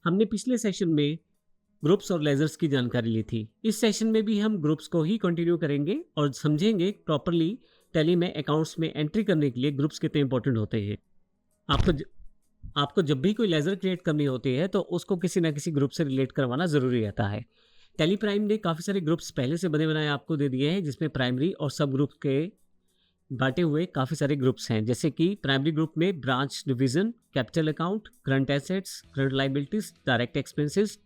हमने पिछले सेशन में ग्रुप्स और लेजर्स की जानकारी ली थी। इस सेशन में भी हम ग्रुप्स को ही कंटिन्यू करेंगे और समझेंगे प्रॉपरली टैली में अकाउंट्स में एंट्री करने के लिए ग्रुप्स कितने इंपॉर्टेंट होते हैं। आपको जब भी कोई लेजर क्रिएट करनी होती है तो उसको किसी ना किसी ग्रुप से रिलेट करवाना ज़रूरी रहता है। टैली प्राइम ने काफ़ी सारे ग्रुप्स पहले से बने बनाए आपको दे दिए हैं, जिसमें प्राइमरी और सब ग्रुप के बांटे हुए काफ़ी सारे ग्रुप्स हैं, जैसे कि प्राइमरी ग्रुप में branch division, capital account, current assets, current liabilities, direct expenses,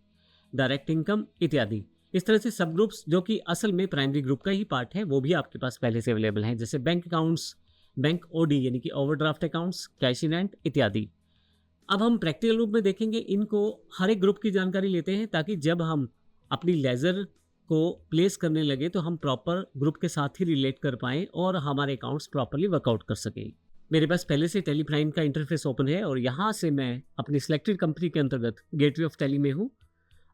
direct income इत्यादि। इस तरह से सब ग्रुप्स जो कि असल में प्राइमरी ग्रुप का ही पार्ट है वो भी आपके पास पहले से अवेलेबल हैं, जैसे बैंक अकाउंट्स, बैंक ओडी यानी कि overdraft accounts, cash in hand इत्यादि। अब हम प्रैक्टिकल रूप में देखेंगे, इनको हर एक ग्रुप की जानकारी लेते हैं ताकि जब हम अपनी लेजर को प्लेस करने लगे तो हम प्रॉपर ग्रुप के साथ ही रिलेट कर पाएँ और हमारे अकाउंट्स प्रॉपरली वर्कआउट कर सकें। मेरे पास पहले से टैली प्राइम का इंटरफेस ओपन है और यहाँ से मैं अपनी सिलेक्टेड कंपनी के अंतर्गत गेटवे ऑफ टैली में हूँ।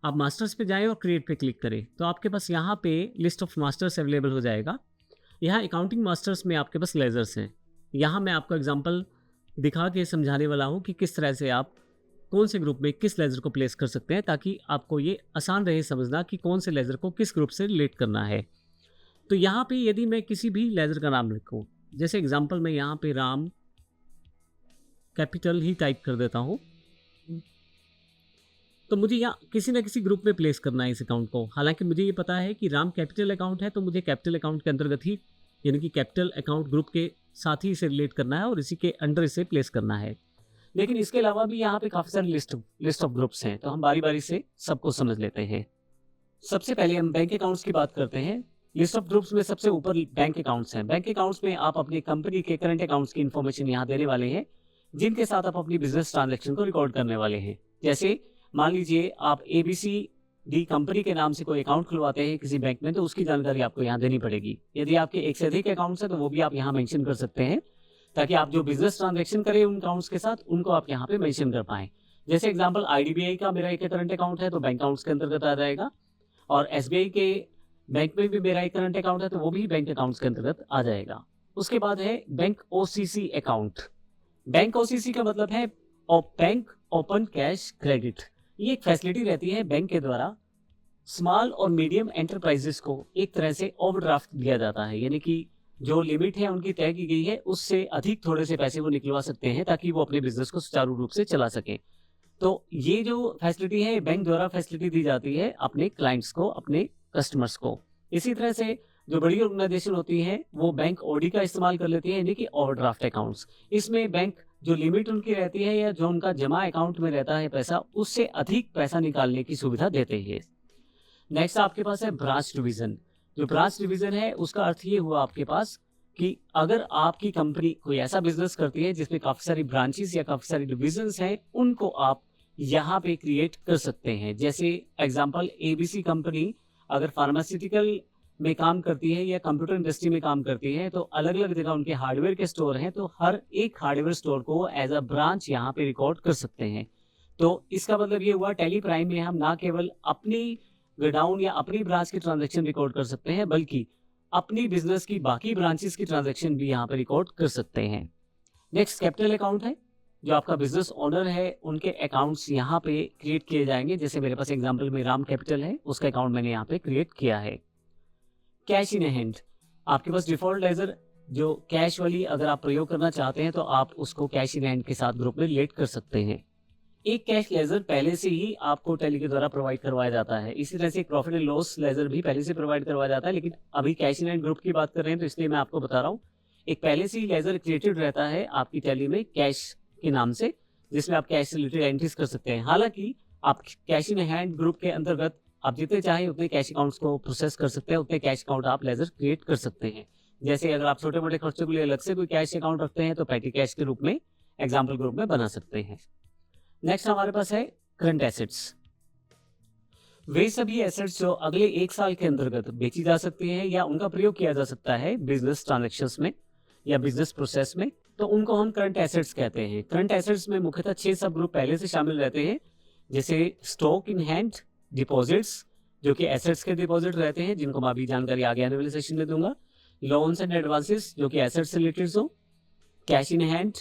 आप मास्टर्स पे जाएं और क्रिएट पे क्लिक करें तो आपके पास यहाँ पे लिस्ट ऑफ मास्टर्स अवेलेबल हो जाएगा। यहाँ अकाउंटिंग मास्टर्स में आपके पास लेजर्स हैं। यहाँ मैं आपको एग्जांपल दिखा के समझाने वाला हूँ कि किस तरह से आप कौन से ग्रुप में किस लेजर को प्लेस कर सकते हैं, ताकि आपको ये आसान रहे समझना कि कौन से लेजर को किस ग्रुप से रिलेट करना है। तो यहाँ पे यदि मैं किसी भी लेजर का नाम लिखूँ, जैसे एग्जांपल मैं यहाँ पे राम कैपिटल ही टाइप कर देता हूँ, तो मुझे यहाँ किसी न किसी ग्रुप में प्लेस करना है इस अकाउंट को। हालांकि मुझे ये पता है कि राम कैपिटल अकाउंट है तो मुझे कैपिटल अकाउंट के अंतर्गत ही यानी कि कैपिटल अकाउंट ग्रुप के साथ ही इसे रिलेट करना है और इसी के अंडर इसे प्लेस करना है। लेकिन इसके अलावा भी यहाँ पे काफ़ी सारे लिस्ट ऑफ ग्रुप्स हैं, तो हम बारी बारी से सबको समझ लेते हैं। सबसे पहले हम बैंक अकाउंट्स की बात करते हैं। लिस्ट ऑफ ग्रुप्स में सबसे ऊपर बैंक अकाउंट्स हैं। बैंक अकाउंट्स में आप अपनी कंपनी के करंट अकाउंट्स की इन्फॉर्मेशन यहाँ देने वाले हैं, जिनके साथ आप अपनी बिजनेस ट्रांजेक्शन को रिकॉर्ड करने वाले हैं। जैसे मान लीजिए आप ABCD कंपनी के नाम से कोई अकाउंट खुलवाते हैं किसी बैंक में, तो उसकी जानकारी आपको यहाँ देनी पड़ेगी। यदि आपके एक से अधिक अकाउंट्स हैं तो वो भी आप यहाँ मेंशन कर सकते हैं, ताकि आप जो बिजनेस ट्रांजैक्शन करें उन अकाउंट्स के साथ उनको आप यहाँ पे मेंशन कर पाएं। जैसे एग्जांपल IDBI का मेरा एक करंट अकाउंट है तो बैंक अकाउंट्स के अंतर्गत आ जाएगा, और SBI के बैंक में भी मेरा एक करंट अकाउंट है तो वो भी बैंक अकाउंट्स के अंतर्गत आ जाएगा। उसके बाद है bank OCC account. Bank OCC का मतलब है बैंक ओपन कैश क्रेडिट। ये एक फैसिलिटी रहती है बैंक के द्वारा स्मॉल और मीडियम एंटरप्राइजेस को एक तरह से ओवरड्राफ्ट दिया जाता है, यानी कि जो लिमिट है उनकी तय की गई है उससे अधिक थोड़े से पैसे वो निकलवा सकते हैं ताकि वो अपने बिजनेस को सुचारू रूप से चला सकें। तो ये जो फैसिलिटी है बैंक द्वारा फैसिलिटी दी जाती है अपने क्लाइंट्स को, अपने कस्टमर्स को। इसी तरह से जो बड़ी ऑर्गेनाइजेशन होती है वो बैंक OD का इस्तेमाल कर लेती है, यानी कि ओवरड्राफ्ट अकाउंट्स। इसमें बैंक जो लिमिट उनकी रहती है या जो उनका जमा अकाउंट में रहता है पैसा, उससे अधिक पैसा निकालने की सुविधा देते हैं। नेक्स्ट आपके पास है ब्रांच डिवीजन। जो ब्रांच डिवीजन है उसका अर्थ ये हुआ आपके पास कि अगर आपकी कंपनी कोई ऐसा बिजनेस करती है जिसमें काफ़ी सारी ब्रांचेस या काफ़ी सारी डिविजन्स हैं, उनको आप यहाँ पे क्रिएट कर सकते हैं। जैसे एग्जांपल ABC कंपनी अगर फार्मास्यूटिकल में काम करती है या कंप्यूटर इंडस्ट्री में काम करती है तो अलग अलग जगह उनके हार्डवेयर के स्टोर हैं, तो हर एक हार्डवेयर स्टोर को एज अ ब्रांच यहाँ पे रिकॉर्ड कर सकते हैं। तो इसका मतलब ये हुआ टैली प्राइम में हम ना केवल अपनी गोडाउन या अपनी ब्रांच की ट्रांजैक्शन रिकॉर्ड कर सकते हैं, बल्कि अपनी बिजनेस की बाकी ब्रांचेस की ट्रांजैक्शन भी यहाँ पे रिकॉर्ड कर सकते हैं। नेक्स्ट कैपिटल अकाउंट है। जो आपका बिजनेस ओनर है उनके अकाउंट्स यहाँ पे क्रिएट किए जाएंगे। जैसे मेरे पास एग्जांपल में राम कैपिटल है, उसका अकाउंट मैंने यहाँ पे क्रिएट किया है। कैश इन हैंड, आपके पास डिफॉल्ट लेजर जो कैश वाली अगर आप प्रयोग करना चाहते हैं तो आप उसको कैश इन हैंड के साथ ग्रुप में रिलेट कर सकते हैं। एक कैश लेजर पहले से ही आपको टैली के द्वारा प्रोवाइड करवाया जाता है। इसी तरह से एक प्रॉफिट एंड लॉस लेजर भी पहले से प्रोवाइड करवाया जाता है, लेकिन अभी कैश इन हैंड ग्रुप की बात कर रहे हैं तो इसलिए मैं आपको बता रहा हूँ। एक पहले से ही लेजर क्रिएटेड रहता है आपकी टैली में कैश के नाम से, जिसमें आप कैश से रिलेटेड एंट्रीज कर सकते हैं। हालांकि आप कैश इन हैंड ग्रुप के अंतर्गत आप जितने चाहें उतने कैश अकाउंट्स को प्रोसेस कर सकते हैं, उतने कैश अकाउंट आप लेजर क्रिएट कर सकते हैं। जैसे अगर आप छोटे मोटे खर्चों के लिए अलग से कोई कैश अकाउंट रखते हैं तो पैटी कैश के रूप में एग्जाम्पल ग्रुप में बना सकते हैं। नेक्स्ट हमारे पास है करंट एसेट्स। वे सभी एसेट्स जो अगले 1 साल के अंतर्गत बेची जा सकती हैं या उनका प्रयोग किया जा सकता है बिजनेस ट्रांजैक्शंस में या बिजनेस प्रोसेस में, तो उनको हम करंट एसेट्स कहते हैं। करंट एसेट्स में मुख्यतः 6 सब ग्रुप पहले से शामिल रहते हैं, जैसे स्टॉक इन हैंड, डिपॉजिट्स जो कि एसेट्स के डिपॉजिट रहते हैं जिनको मैं अभी जानकारी आगे आने वाले सेशन में दूंगा, लोन्स एंड एडवांसेस जो कि एसेट्स से रिलेटेड हो, cash in hand,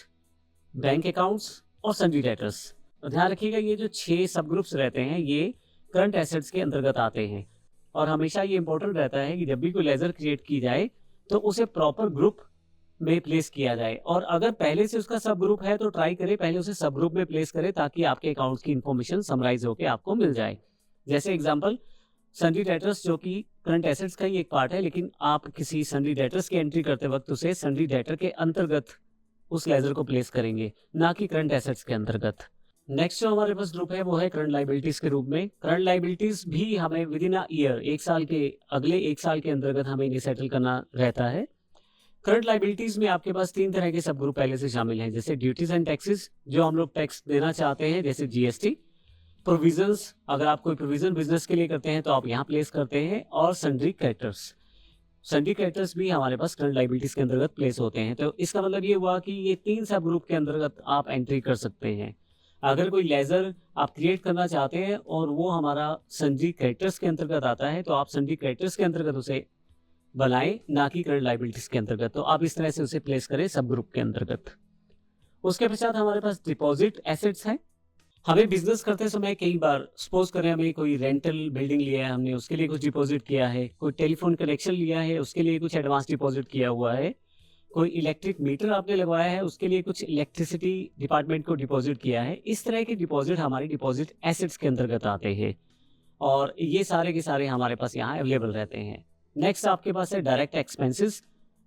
bank accounts और सन्ड्री डेटर्स। ध्यान रखिएगा ये जो 6 सब ग्रुप्स रहते हैं ये करंट एसेट्स के अंतर्गत आते हैं और हमेशा ये इंपॉर्टेंट रहता है कि जब भी कोई लेजर क्रिएट की जाए तो उसे प्रॉपर ग्रुप में प्लेस किया जाए और अगर पहले से उसका सब ग्रुप है तो ट्राई करें पहले उसे सब ग्रुप में प्लेस करें ताकि आपके अकाउंट्स की इन्फॉर्मेशन समराइज होकर आपको मिल जाए। जैसे एग्जांपल सन्ड्री डेटर्स जो कि करंट एसेट्स का ही एक पार्ट है, लेकिन आप किसी सन्ड्री डेटर्स की एंट्री करते वक्त उसे सन्ड्री डेटर के अंतर्गत उस लेजर को प्लेस करेंगे, ना कि करंट एसेट्स के अंतर्गत। नेक्स्ट जो हमारे पास ग्रुप है वो है करंट लाइबिलिटीज के रूप में। करंट लाइबिलिटीज भी हमें विद इन अ ईयर, अगले एक साल के अंतर्गत हमें इन्हें सेटल करना रहता है। करंट लाइबिलिटीज में आपके पास 3 तरह के सब ग्रुप पहले से शामिल हैं, जैसे ड्यूटीज एंड टैक्सेस जो हम लोग टैक्स देना चाहते हैं जैसे जीएसटी, प्रोविजंस अगर आप कोई प्रोविजन बिजनेस के लिए करते हैं तो आप यहाँ प्लेस करते हैं, और सन्ड्री क्रेडिटर्स। सन्ड्री क्रेडिटर्स भी हमारे पास करंट लाइबिलिटीज के अंतर्गत प्लेस होते हैं। तो इसका मतलब ये हुआ कि ये 3 सब ग्रुप के अंतर्गत आप एंट्री कर सकते हैं। अगर कोई लेजर आप क्रिएट करना चाहते हैं और वो हमारा सन्ड्री क्रेडिटर्स के अंतर्गत आता है तो आप सन्ड्री क्रेडिटर्स के अंतर्गत उसे बनाएं, ना कि करंट लाइबिलिटीज के अंतर्गत। तो आप इस तरह से उसे प्लेस करें सब ग्रुप के अंतर्गत। उसके पश्चात हमारे पास डिपॉजिट एसेट्स हैं। हमें बिजनेस करते समय कई बार सपोज करें हमें कोई रेंटल बिल्डिंग लिया है, हमने उसके लिए कुछ डिपॉजिट किया है, कोई टेलीफोन कनेक्शन लिया है उसके लिए कुछ एडवांस डिपॉजिट किया हुआ है, कोई इलेक्ट्रिक मीटर आपने लगवाया है उसके लिए कुछ इलेक्ट्रिसिटी डिपार्टमेंट को डिपॉजिट किया है। इस तरह के डिपॉजिट हमारी डिपॉजिट एसेट्स के अंतर्गत आते हैं और ये सारे के सारे हमारे पास यहाँ अवेलेबल रहते हैं। नेक्स्ट आपके पास है डायरेक्ट एक्सपेंसेस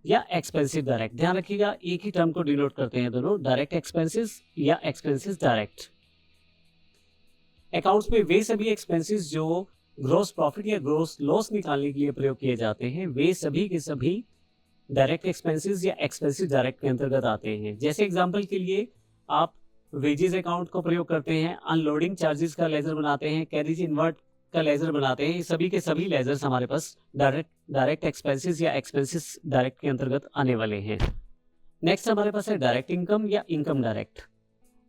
या एक्सपेंसिव डायरेक्ट। ध्यान रखिएगा एक ही टर्म को डिनोट करते हैं दोनों, डायरेक्ट एक्सपेंसेस या एक्सपेंसेस डायरेक्ट। अकाउंट्स में वे सभी एक्सपेंसेस जो ग्रॉस प्रॉफिट या ग्रॉस लॉस निकालने के लिए प्रयोग किए जाते हैं वे सभी के सभी डायरेक्ट एक्सपेंसेस या एक्सपेंसिव डायरेक्ट के अंतर्गत आते हैं। जैसे एग्जांपल के लिए आप वेजेस अकाउंट को प्रयोग करते हैं, अनलोडिंग चार्जेस का लेजर बनाते हैं, कैरेज इनवर्ट का लेजर बनाते हैं, सभी के सभी लेजर्स हमारे पास डायरेक्ट एक्सपेंसेस या एक्सपेंसेस डायरेक्ट के अंतर्गत आने वाले हैं। नेक्स्ट हमारे पास है डायरेक्ट इनकम या इनकम डायरेक्ट।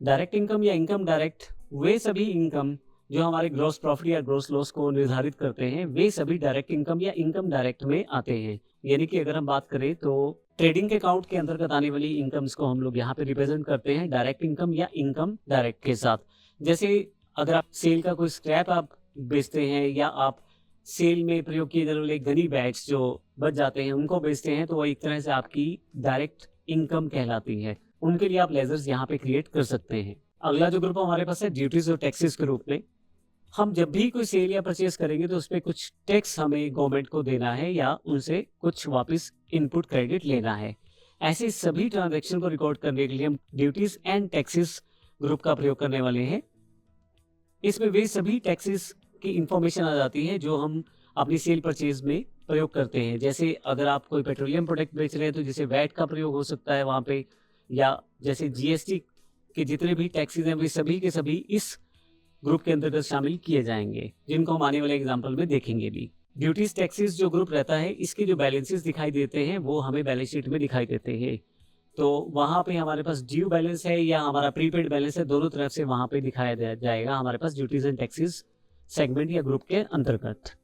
डायरेक्ट इनकम या इनकम डायरेक्ट वे सभी इनकम जो हमारे ग्रॉस प्रॉफिट या ग्रॉस लॉस को निर्धारित करते हैं वे सभी डायरेक्ट इनकम या इनकम डायरेक्ट में आते हैं। यानी कि अगर हम बात करें तो ट्रेडिंग के अकाउंट के अंतर्गत आने वाली इनकम्स को हम लोग यहाँ पे रिप्रेजेंट करते हैं डायरेक्ट इनकम या इनकम डायरेक्ट के साथ। जैसे अगर आप सेल का कोई स्क्रैप आप बेचते हैं या आप सेल में प्रयोग किए जाने वाले गनी बैग्स जो बच जाते हैं उनको बेचते हैं तो वो एक तरह से आपकी डायरेक्ट इनकम कहलाती है। उनके लिए आप लेजर्स यहाँ पे क्रिएट कर सकते हैं। अगला जो ग्रुप हमारे पास है ड्यूटीज और टैक्सेस के रूप में। हम जब भी कोई सेल या परचेज करेंगे तो उस पर कुछ टैक्स हमें गवर्नमेंट को देना है या उनसे कुछ वापस इनपुट क्रेडिट लेना है। ऐसे सभी ट्रांजैक्शन को रिकॉर्ड करने के लिए हम ड्यूटीज एंड टैक्सेस ग्रुप का प्रयोग करने वाले हैं। इसमें वे सभी टैक्सेस की इंफॉर्मेशन आ जाती है जो हम अपनी सेल परचेज में प्रयोग करते हैं। जैसे अगर आप कोई पेट्रोलियम प्रोडक्ट बेच रहे हैं तो जैसे वैट का प्रयोग हो सकता है वहाँ पे, या जैसे जीएसटी के जितने भी टैक्सेस हैं वे सभी के सभी इस ग्रुप के अंतर्गत शामिल किए जाएंगे, जिनको हम आने वाले एग्जाम्पल में देखेंगे भी। ड्यूटीज टैक्सेस जो ग्रुप रहता है इसके जो बैलेंसेस दिखाई देते हैं वो हमें बैलेंस शीट में दिखाई देते हैं। तो वहाँ पे हमारे पास ड्यू बैलेंस है या हमारा प्रीपेड बैलेंस है, दोनों तरफ से वहाँ पे दिखाया जाएगा हमारे पास ड्यूटीज एंड टैक्सेस सेगमेंट या ग्रुप के अंतर्गत।